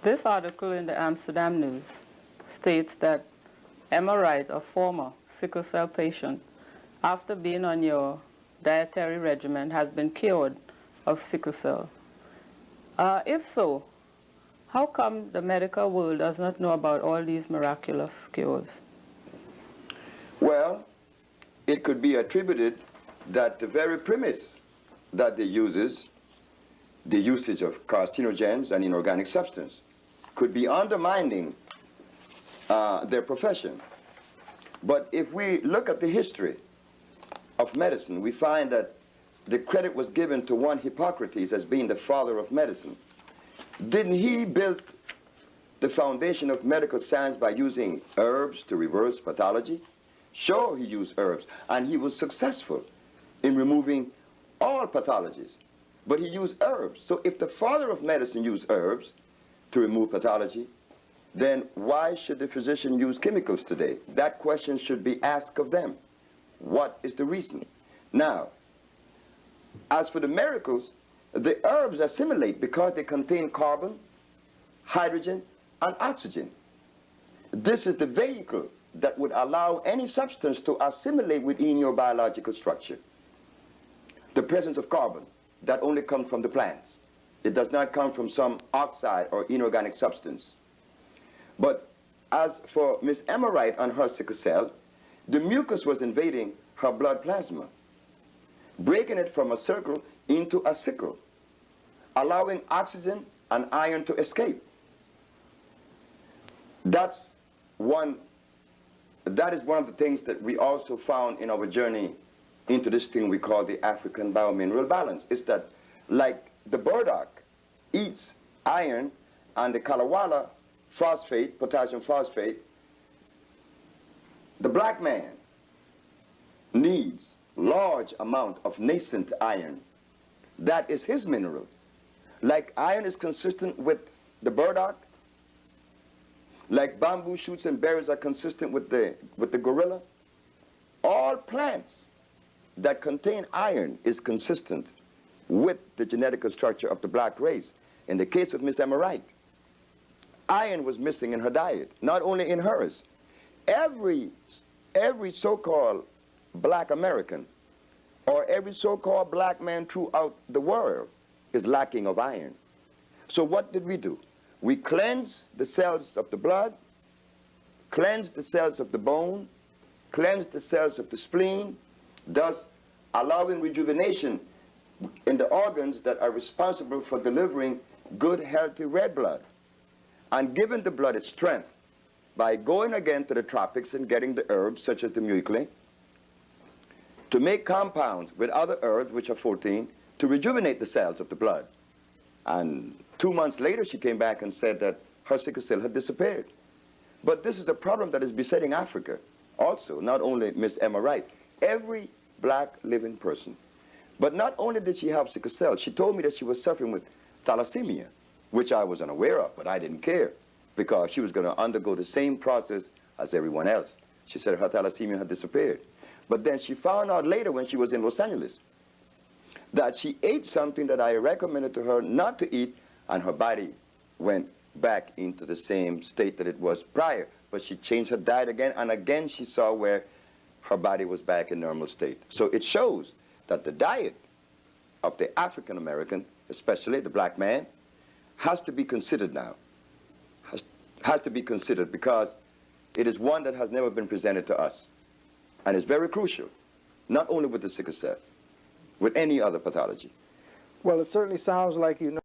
This article in the Amsterdam News states that Emma Wright, a former sickle cell patient, after being on your dietary regimen, has been cured of sickle cell. If so, how come the medical world does not know about all these miraculous cures? Well, it could be attributed that the very premise that they uses, the usage of carcinogens and inorganic substance, could be undermining their profession. But if we look at the history of medicine, we find that the credit was given to one Hippocrates as being the father of medicine. Didn't he build the foundation of medical science by using herbs to reverse pathology? Sure, he used herbs, and he was successful in removing all pathologies. But he used herbs. So if the father of medicine used herbs to remove pathology, then why should the physician use chemicals today? That question should be asked of them. What is the reason? Now, as for the miracles, the herbs assimilate because they contain carbon, hydrogen, and oxygen. This is the vehicle that would allow any substance to assimilate within your biological structure. The presence of carbon, that only comes from the plants. It does not come from some oxide or inorganic substance. But as for Miss Emma Wright and her sickle cell, the mucus was invading her blood plasma, breaking it from a circle into a sickle, allowing oxygen and iron to escape. That is one of the things that we also found in our journey into this thing we call the African biomineral balance, is that like the burdock eats iron and the kalawala phosphate, potassium phosphate, the black man needs large amount of nascent iron. That is his mineral. Like iron is consistent with the burdock, like bamboo shoots and berries are consistent with the gorilla, all plants that contain iron is consistent with the genetic structure of the black race. In the case of Miss Emma Wright, iron was missing in her diet, not only in hers. Every so-called black American or every so-called black man throughout the world is lacking of iron. So what did we do? We cleansed the cells of the blood, cleansed the cells of the bone, cleansed the cells of the spleen, thus allowing rejuvenation in the organs that are responsible for delivering good, healthy red blood, and giving the blood its strength by going again to the tropics and getting the herbs such as the mucilage to make compounds with other herbs, which are 14, to rejuvenate the cells of the blood. And 2 months later, she came back and said that her sickle cell had disappeared. But this is a problem that is besetting Africa also, not only Miss Emma Wright, every black living person. But not only did she have sickle cell, she told me that she was suffering with thalassemia, which I was unaware of, but I didn't care because she was going to undergo the same process as everyone else. She said her thalassemia had disappeared. But then she found out later when she was in Los Angeles that she ate something that I recommended to her not to eat, and her body went back into the same state that it was prior. But she changed her diet again, and again she saw where her body was back in normal state. So it shows that the diet of the African American, especially the black man, has to be considered now. Has to be considered because it is one that has never been presented to us. And it's very crucial, not only with the sickle cell, with any other pathology. Well, it certainly sounds like you know